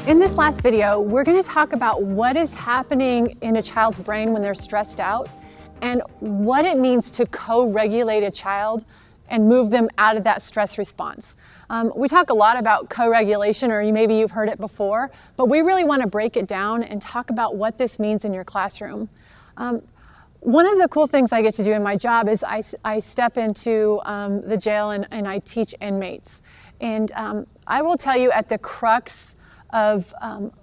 In this last video, we're going to talk about what is happening in a child's brain when they're stressed out and what it means to co-regulate a child and move them out of that stress response. We talk a lot about co-regulation, or maybe you've heard it before, but we really want to break it down and talk about what this means in your classroom. One of the cool things I get to do in my job is I step into the jail and I teach inmates. And I will tell you, at the crux of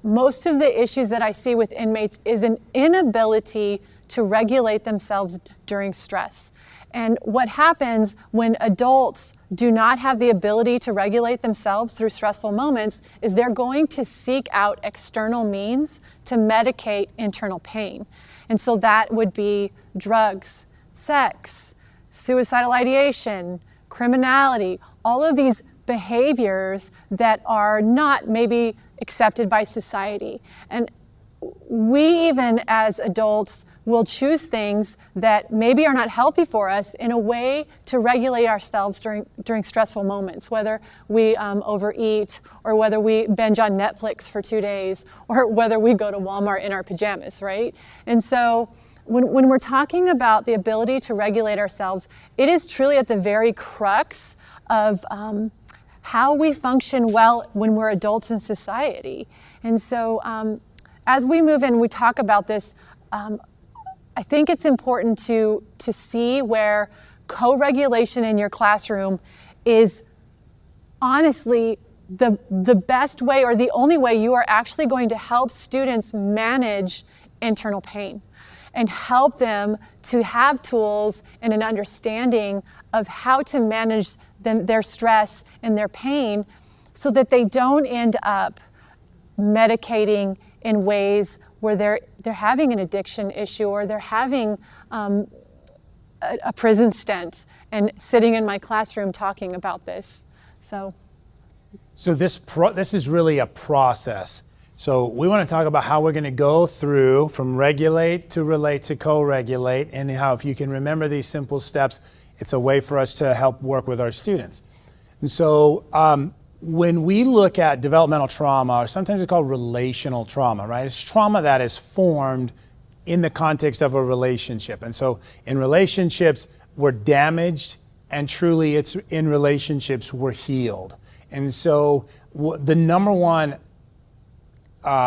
most of the issues that I see with inmates is an inability to regulate themselves during stress. And what happens when adults do not have the ability to regulate themselves through stressful moments is they're going to seek out external means to medicate internal pain. And so that would be drugs, sex, suicidal ideation, criminality, all of these behaviors that are not maybe accepted by society. And we, even as adults, will choose things that maybe are not healthy for us in a way to regulate ourselves during stressful moments, whether we overeat, or whether we binge on Netflix for 2 days, or whether we go to Walmart in our pajamas, right? And so when we're talking about the ability to regulate ourselves, it is truly at the very crux of how we function well when we're adults in society. And so as we move in, we talk about this, I think it's important to see where co-regulation in your classroom is honestly the best way, or the only way you are actually going to help students manage internal pain and help them to have tools and an understanding of how to manage their stress and their pain so that they don't end up medicating in ways where they're having an addiction issue, or they're having a prison stint and sitting in my classroom talking about this. So this is really a process. So we want to talk about how we're going to go through from regulate to relate to co-regulate, and how, if you can remember these simple steps, it's a way for us to help work with our students. And so when we look at developmental trauma, or sometimes it's called relational trauma, right? It's trauma that is formed in the context of a relationship. And so in relationships, we're damaged, and truly it's in relationships we're healed. And so the number one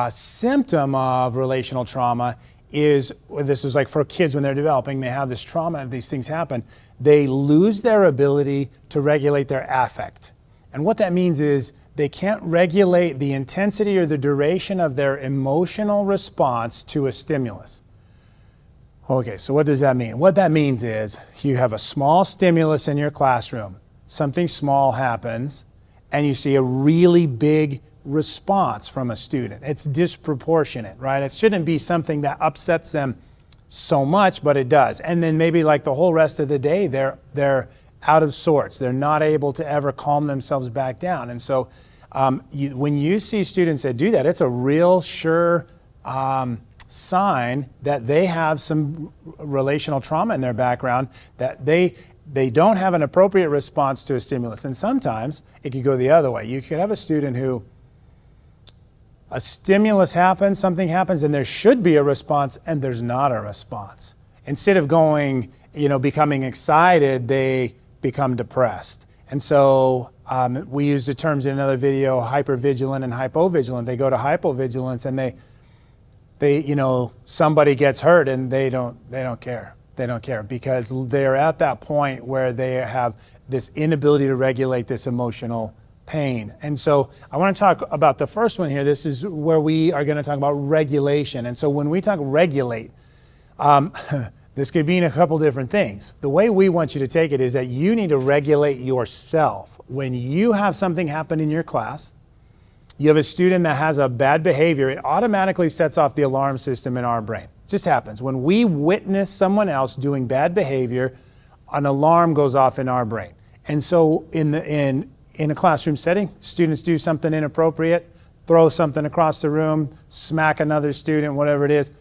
symptom of relational trauma is, this is like for kids when they're developing, they have this trauma, these things happen, they lose their ability to regulate their affect. And what that means is they can't regulate the intensity or the duration of their emotional response to a stimulus. Okay, so what does that mean? What that means is you have a small stimulus in your classroom, something small happens, and you see a really big response from a student. It's disproportionate, right? It shouldn't be something that upsets them so much, but it does. And then maybe like the whole rest of the day, they're out of sorts. They're not able to ever calm themselves back down. And so when you see students that do that, it's a real sure sign that they have some relational trauma in their background, that they don't have an appropriate response to a stimulus. And sometimes it could go the other way. You could have a student who a stimulus happens, something happens, and there should be a response, and there's not a response. Instead of going, becoming excited, they become depressed. And so we use the terms in another video, hypervigilant and hypovigilant. They go to hypovigilance, and they somebody gets hurt and they don't care. They don't care because they're at that point where they have this inability to regulate this emotional pain. And so I want to talk about the first one here. This is where we are going to talk about regulation. And so when we talk regulate, this could mean a couple different things. The way we want you to take it is that you need to regulate yourself. When you have something happen in your class, you have a student that has a bad behavior, it automatically sets off the alarm system in our brain. It just happens. When we witness someone else doing bad behavior, an alarm goes off in our brain. And so in a classroom setting, students do something inappropriate, throw something across the room, smack another student, whatever it is,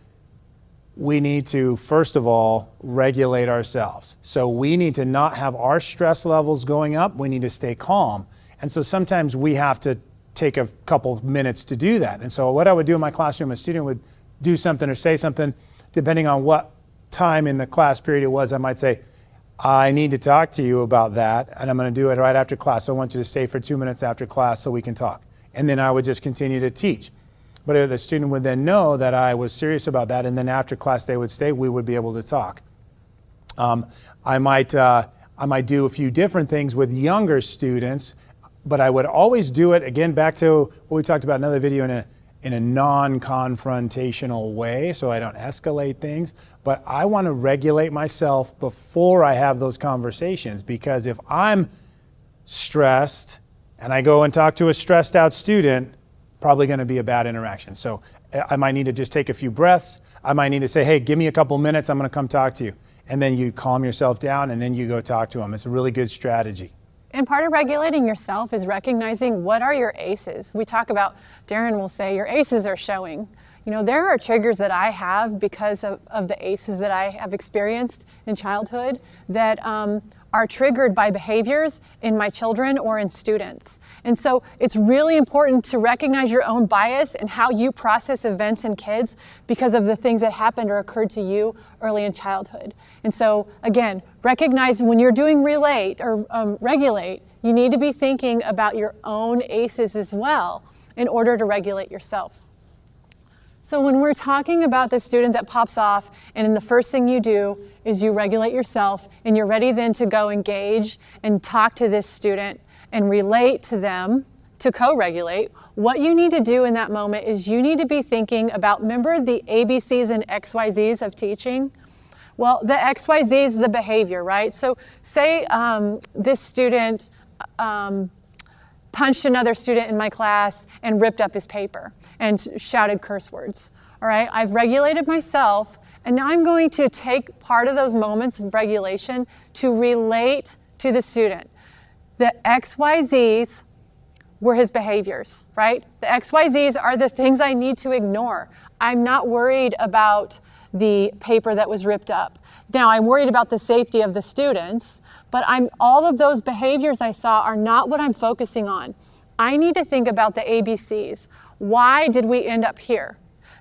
we need to, first of all, regulate ourselves. So we need to not have our stress levels going up. We need to stay calm. And so sometimes we have to take a couple minutes to do that. And so what I would do in my classroom, a student would do something or say something, depending on what time in the class period it was, I might say, I need to talk to you about that, and I'm going to do it right after class. So I want you to stay for 2 minutes after class so we can talk. And then I would just continue to teach. But the student would then know that I was serious about that, and then after class they would stay, we would be able to talk. I might do a few different things with younger students, but I would always do it, again, back to what we talked about in another video, in a non-confrontational way, so I don't escalate things. But I want to regulate myself before I have those conversations, because if I'm stressed and I go and talk to a stressed out student, probably going to be a bad interaction. So I might need to just take a few breaths. I might need to say, hey, give me a couple minutes, I'm going to come talk to you. And then you calm yourself down and then you go talk to them. It's a really good strategy. And part of regulating yourself is recognizing what are your ACEs. We talk about, Darren will say, your ACEs are showing. You know, there are triggers that I have because of the ACEs that I have experienced in childhood that are triggered by behaviors in my children or in students. And so it's really important to recognize your own bias and how you process events in kids because of the things that happened or occurred to you early in childhood. And so again, recognize when you're doing relate or regulate, you need to be thinking about your own ACEs as well in order to regulate yourself. So when we're talking about the student that pops off and then the first thing you do is you regulate yourself and you're ready then to go engage and talk to this student and relate to them, to co-regulate, what you need to do in that moment is you need to be thinking about, remember the ABCs and XYZs of teaching? Well, the XYZ is the behavior, right? So say this student punched another student in my class and ripped up his paper and shouted curse words. All right, I've regulated myself, and now I'm going to take part of those moments of regulation to relate to the student. The XYZs were his behaviors, right? The XYZs are the things I need to ignore. I'm not worried about the paper that was ripped up. Now, I'm worried about the safety of the students, but all of those behaviors I saw are not what I'm focusing on. I need to think about the ABCs. Why did we end up here?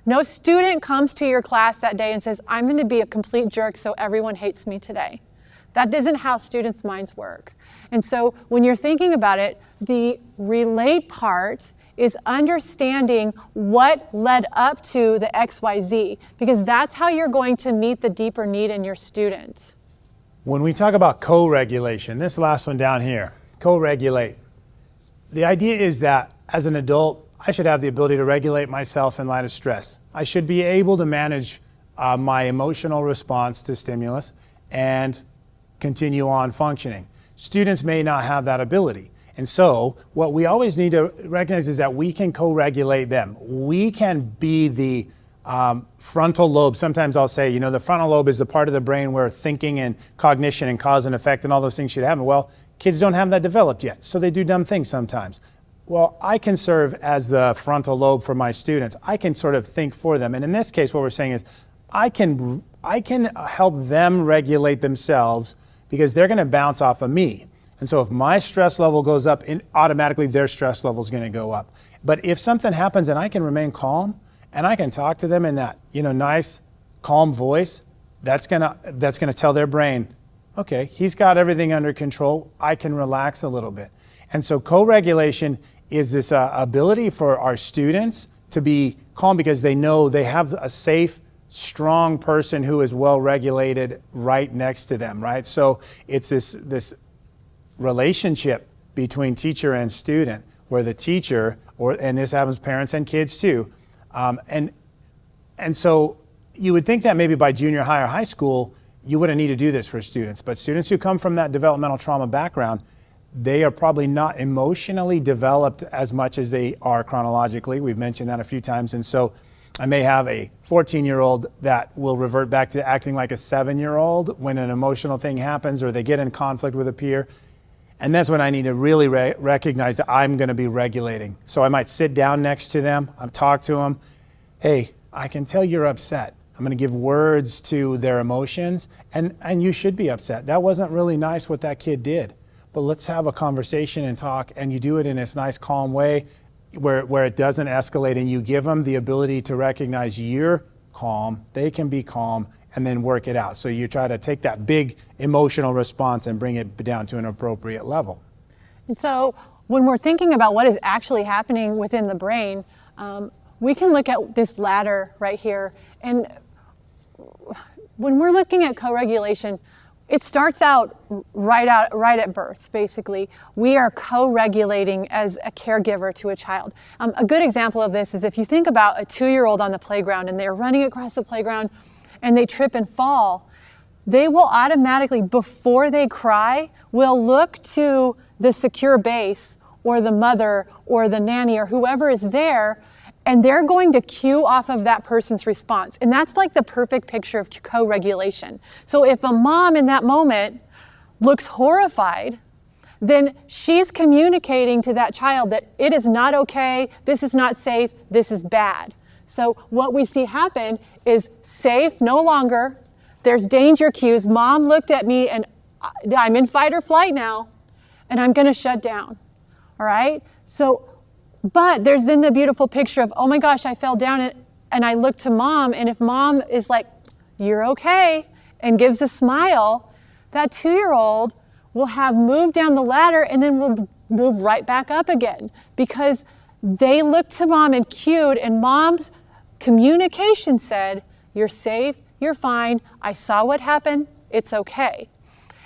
No student comes to your class that day and says, I'm going to be a complete jerk so everyone hates me today. That isn't how students' minds work. And so when you're thinking about it, the relate part is understanding what led up to the XYZ, because that's how you're going to meet the deeper need in your student. When we talk about co-regulation, this last one down here, co-regulate, the idea is that as an adult, I should have the ability to regulate myself in light of stress. I should be able to manage my emotional response to stimulus and continue on functioning. Students may not have that ability. And so what we always need to recognize is that we can co-regulate them. We can be the frontal lobe. Sometimes I'll say, you know, the frontal lobe is the part of the brain where thinking and cognition and cause and effect and all those things should happen. Well, kids don't have that developed yet, so they do dumb things sometimes. Well, I can serve as the frontal lobe for my students. I can sort of think for them. And in this case, what we're saying is I can help them regulate themselves because they're going to bounce off of me. And so if my stress level goes up, automatically their stress level is going to go up. But if something happens and I can remain calm and I can talk to them in that, you know, nice, calm voice, that's going to tell their brain, okay, he's got everything under control. I can relax a little bit. And so co-regulation is this ability for our students to be calm because they know they have a safe, strong person who is well regulated right next to them, right? So it's this relationship between teacher and student where the teacher, and this happens parents and kids too, and so you would think that maybe by junior high or high school you wouldn't need to do this for students, but students who come from that developmental trauma background, they are probably not emotionally developed as much as they are chronologically. We've mentioned that a few times. And so I may have a 14-year-old that will revert back to acting like a 7-year-old when an emotional thing happens or they get in conflict with a peer. And that's when I need to really recognize that I'm going to be regulating. So I might sit down next to them, I'll talk to them. Hey, I can tell you're upset. I'm going to give words to their emotions, and you should be upset. That wasn't really nice what that kid did. But let's have a conversation and talk, and you do it in this nice, calm way. where it doesn't escalate, and you give them the ability to recognize you're calm, they can be calm, and then work it out. So you try to take that big emotional response and bring it down to an appropriate level. And so when we're thinking about what is actually happening within the brain, we can look at this ladder right here. And when we're looking at co-regulation, it starts out right at birth, basically. We are co-regulating as a caregiver to a child. A good example of this is if you think about a 2-year-old on the playground and they're running across the playground and they trip and fall, they will automatically, before they cry, will look to the secure base or the mother or the nanny or whoever is there, and they're going to cue off of that person's response. And that's like the perfect picture of co-regulation. So if a mom in that moment looks horrified, then she's communicating to that child that it is not okay, this is not safe, this is bad. So what we see happen is safe, no longer. There's danger cues. Mom looked at me and I'm in fight or flight now, and I'm gonna shut down, all right? So, but there's then the beautiful picture of, oh my gosh, I fell down and I look to mom, and if mom is like, you're okay, and gives a smile, that 2-year-old will have moved down the ladder and then will move right back up again because they looked to mom and cued, and mom's communication said, you're safe, you're fine, I saw what happened, it's okay.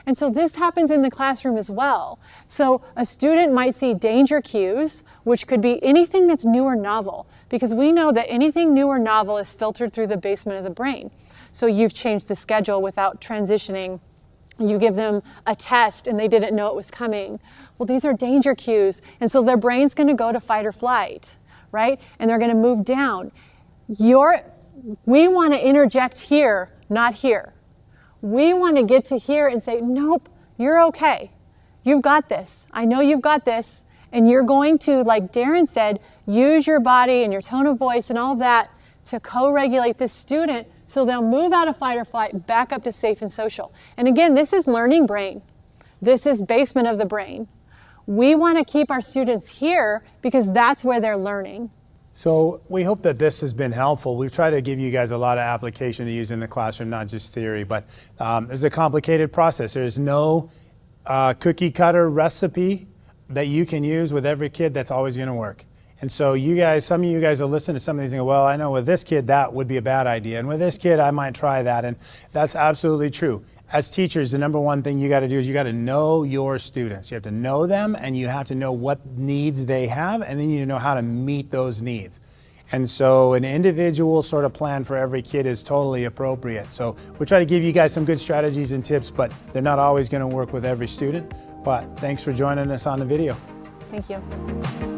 And so this happens in the classroom as well. So a student might see danger cues, which could be anything that's new or novel, because we know that anything new or novel is filtered through the basement of the brain. So you've changed the schedule without transitioning. You give them a test and they didn't know it was coming. Well, these are danger cues. And so their brain's gonna go to fight or flight, right? And they're gonna move down. We wanna interject here, not here. We wanna get to here and say, nope, you're okay. You've got this. I know you've got this. And you're going to, like Darren said, use your body and your tone of voice and all of that to co-regulate this student so they'll move out of fight or flight back up to safe and social. And again, this is learning brain. This is basement of the brain. We want to keep our students here because that's where they're learning. So we hope that this has been helpful. We've tried to give you guys a lot of application to use in the classroom, not just theory, but it's a complicated process. There's no cookie cutter recipe that you can use with every kid that's always going to work. And so you guys, some of you guys will listen to some of these and go, well, I know with this kid that would be a bad idea, and with this kid I might try that, and that's absolutely true. As teachers, the number one thing you got to do is you got to know your students. You have to know them, and you have to know what needs they have, and then you know how to meet those needs. And so an individual sort of plan for every kid is totally appropriate. So we try to give you guys some good strategies and tips, but they're not always going to work with every student. But thanks for joining us on the video. Thank you.